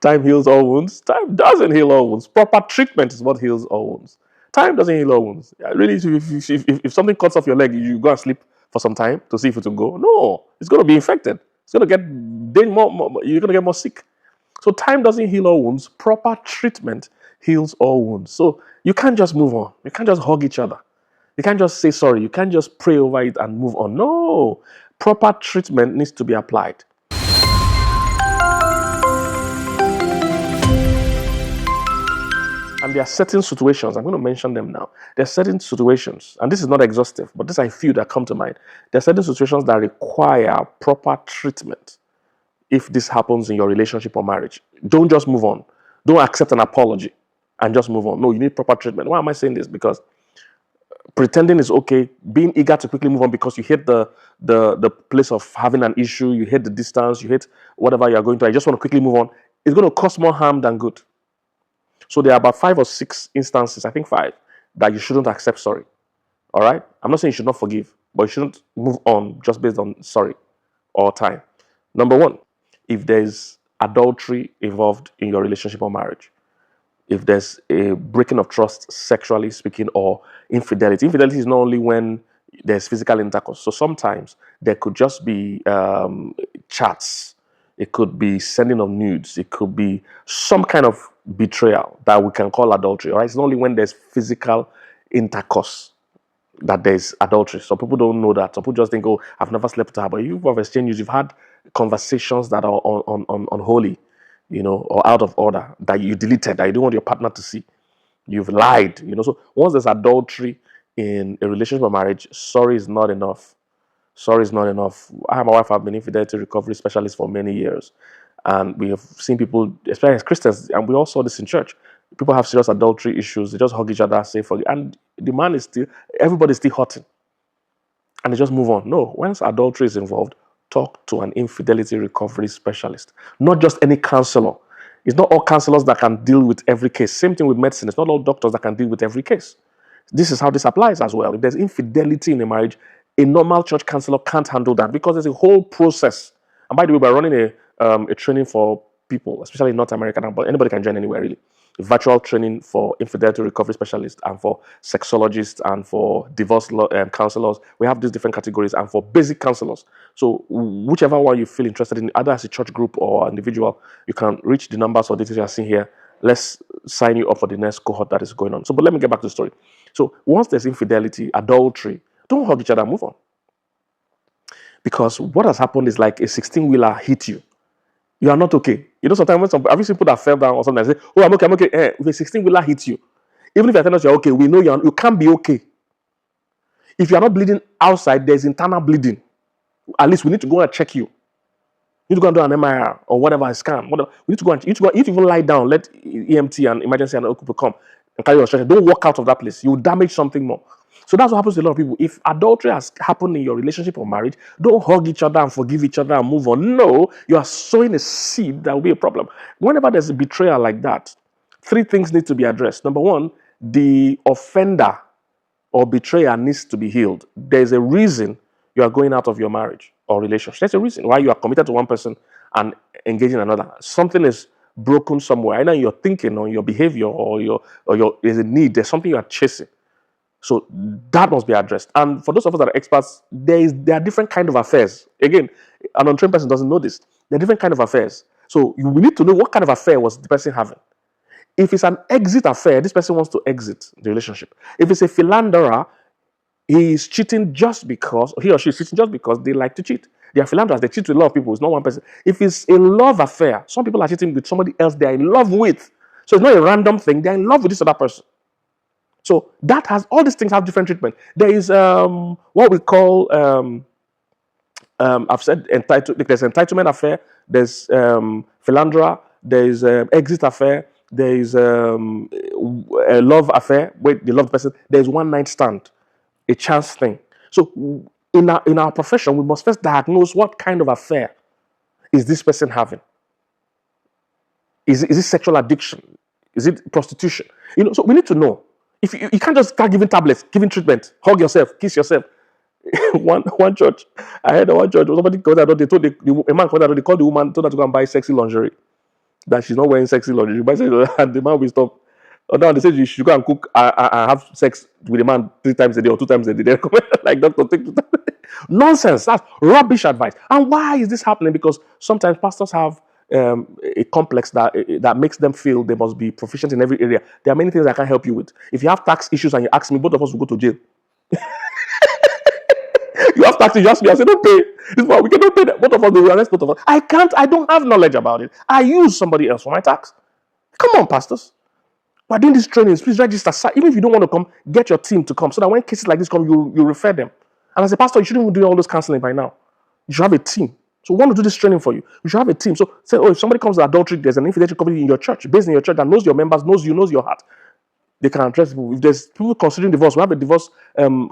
Time heals all wounds. Time doesn't heal all wounds. Proper treatment is what heals all wounds. Time doesn't heal all wounds. Really, if something cuts off your leg, you go and sleep for some time to see if it will go. No, it's going to be infected. It's going to get you're going to get more sick. So time doesn't heal all wounds. Proper treatment heals all wounds. So you can't just move on. You can't just hug each other. You can't just say sorry. You can't just pray over it and move on. No, proper treatment needs to be applied. And there are certain situations, I'm going to mention them now. There are certain situations, and this is not exhaustive, but these are a few that come to mind. There are certain situations that require proper treatment if this happens in your relationship or marriage. Don't just move on. Don't accept an apology and just move on. No, you need proper treatment. Why am I saying this? Because pretending is okay. Being eager to quickly move on because you hate the place of having an issue, you hate the distance, you hate whatever you are going through. I just want to quickly move on. It's going to cause more harm than good. So there are about 5 or 6 instances, I think 5, that you shouldn't accept sorry. All right? I'm not saying you should not forgive, but you shouldn't move on just based on sorry or time. Number 1, if there's adultery involved in your relationship or marriage, if there's a breaking of trust, sexually speaking, or infidelity. Infidelity is not only when there's physical intercourse. So sometimes there could just be chats. It could be sending of nudes. It could be some kind of betrayal that we can call adultery. All right? It's not only when there's physical intercourse that there's adultery. Some people don't know that. Some people just think, oh, I've never slept with her. But you've exchanged, you've had conversations that are unholy, or out of order, that you deleted, that you don't want your partner to see. You've lied, So once there's adultery in a relationship or marriage, sorry is not enough. Sorry is not enough. I and my wife have been infidelity recovery specialists for many years. And we have seen people, especially as Christians, and we all saw this in church. People have serious adultery issues. They just hug each other, say forgive. And the man is still, everybody's still hurting. And they just move on. No, once adultery is involved, talk to an infidelity recovery specialist. Not just any counselor. It's not all counselors that can deal with every case. Same thing with medicine. It's not all doctors that can deal with every case. This is how this applies as well. If there's infidelity in a marriage, a normal church counselor can't handle that because there's a whole process. And by the way, we're running a training for people, especially in North America, but anybody can join anywhere really. A virtual training for infidelity recovery specialists and for sexologists and for divorce counselors. We have these different categories and for basic counselors. So whichever one you feel interested in, either as a church group or individual, you can reach the numbers or details you are seeing here. Let's sign you up for the next cohort that is going on. So, but let me get back to the story. So once there's infidelity, adultery, don't hug each other, move on. Because what has happened is like a 16-wheeler hit you. You are not okay. Sometimes have you seen people that fell down or something and say, oh, I'm okay. If a 16-wheeler hits you, even if you're telling us you're okay, we know you can't be okay. If you're not bleeding outside, there's internal bleeding. At least we need to go and check you. You need to go and do an MRI or whatever, a scan. Whatever. We need to go and you need to even lie down, let EMT and emergency and people come and carry your stretcher. Don't walk out of that place. You will damage something more. So that's what happens to a lot of people. If adultery has happened in your relationship or marriage, don't hug each other and forgive each other and move on. No, you are sowing a seed that will be a problem. Whenever there's a betrayal like that, 3 things need to be addressed. Number 1, the offender or betrayer needs to be healed. There's a reason you are going out of your marriage or relationship. There's a reason why you are committed to one person and engaging another. Something is broken somewhere. Either in your thinking or your behavior or there's a need. There's something you are chasing. So that must be addressed. And for those of us that are experts, there are different kind of affairs. Again, an untrained person doesn't know this. There are different kind of affairs. So we need to know what kind of affair was the person having. If it's an exit affair, this person wants to exit the relationship. If it's a philanderer, he is cheating just because, he or she is cheating just because they like to cheat. They are philanderers, they cheat with a lot of people. It's not one person. If it's a love affair, some people are cheating with somebody else they are in love with. So it's not a random thing. They are in love with this other person. So that has, all these things have different treatment. There is what we call, I've said, there's entitlement affair, there's philanderer, there's exit affair, there is a love affair, wait, the love person, there's one night stand, a chance thing. So in our profession, we must first diagnose what kind of affair is this person having. Is it sexual addiction? Is it prostitution? So we need to know. If you can't just start giving tablets, giving treatment, hug yourself, kiss yourself. one church, I heard one church, somebody called out, they told a man called out, they called the woman, told her to go and buy sexy lingerie. that she's not wearing sexy lingerie. She buys it, and the man will stop. Or now they say you should go and cook and have sex with a man 3 times a day or 2 times a day. They recommend like doctor take 2 times. Nonsense. That's rubbish advice. And why is this happening? Because sometimes pastors have a complex that makes them feel they must be proficient in every area. There are many things I can help you with. If you have tax issues and you ask me, both of us will go to jail. You have tax issues, you ask me, I say, don't pay. We cannot pay that. Both of us will arrest both of us. I don't have knowledge about it. I use somebody else for my tax. Come on, pastors. We're doing these trainings. Please register. Even if you don't want to come, get your team to come so that when cases like this come, you refer them. And as a pastor, you shouldn't even do all those counseling by now. You should have a team. So we want to do this training for you. You should have a team. So say, if somebody comes to adultery, there's an infidelity company in your church, based in your church, that knows your members, knows you, knows your heart. They can address people. If there's people considering divorce, we have a divorce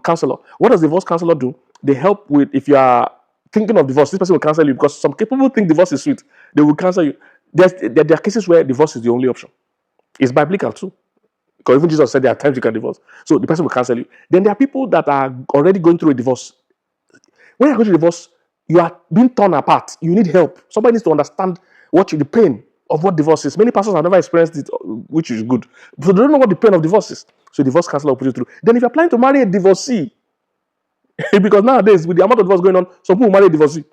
counselor. What does the divorce counselor do? They help with, if you are thinking of divorce, this person will counsel you, because some people think divorce is sweet. They will counsel you. There are cases where divorce is the only option. It's biblical too. Because even Jesus said there are times you can divorce. So the person will cancel you. Then there are people that are already going through a divorce. When you're going to divorce, you are being torn apart. You need help. Somebody needs to understand the pain of what divorce is. Many pastors have never experienced it, which is good. So they don't know what the pain of divorce is. So divorce counselor will put you through. Then if you're planning to marry a divorcee, because nowadays with the amount of divorce going on, some people marry a divorcee.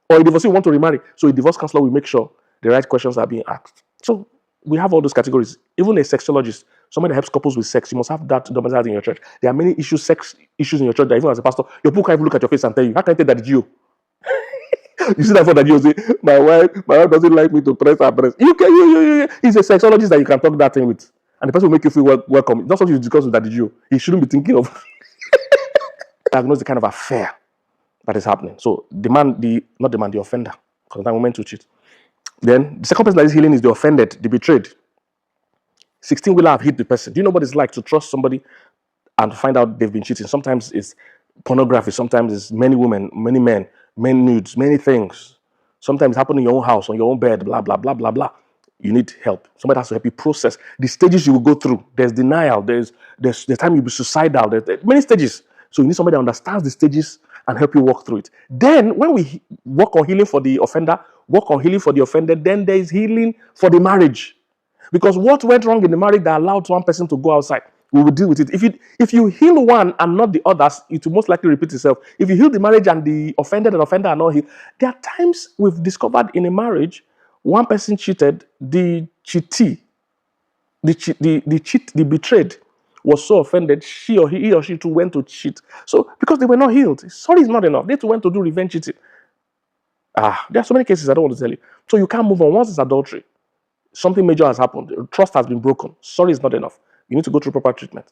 Or a divorcee want to remarry. So a divorce counselor will make sure the right questions are being asked. So we have all those categories. Even a sexologist, somebody that helps couples with sex, you must have that domiciled in your church. There are many sex issues in your church that even as a pastor, your people can't even look at your face and tell you, how can I take that Geo? You see that for that Geo say, my wife doesn't like me to press her breast. He's a sexologist that you can talk that thing with. And the person will make you feel welcome. That's what you discuss with that Geo. He shouldn't be thinking of diagnose the kind of affair that is happening. So the offender. Because that moment to cheat. Then the second person that is healing is the offended, the betrayed. 16 will have hit the person. Do you know what it's like to trust somebody and find out they've been cheating? Sometimes it's pornography. Sometimes it's many women, many men, many nudes, many things. Sometimes it's happening in your own house, on your own bed, blah, blah, blah, blah, blah. You need help. Somebody has to help you process the stages you will go through. There's denial. There's the time you'll be suicidal. There's many stages. So you need somebody that understands the stages and help you walk through it. Then when we work on healing for the offender, work on healing for the offended, then there is healing for the marriage. Because what went wrong in the marriage that allowed one person to go outside, we will deal with it. If you heal one and not the others, it will most likely repeat itself. If you heal the marriage and the offended and offender are not healed, there are times we've discovered in a marriage, one person cheated, the cheatee, the betrayed was so offended, he or she too went to cheat. So because they were not healed, sorry is not enough. They too went to do revenge cheating. There are so many cases I don't want to tell you. So you can't move on. Once it's adultery, something major has happened. Trust has been broken. Sorry is not enough. You need to go through proper treatment.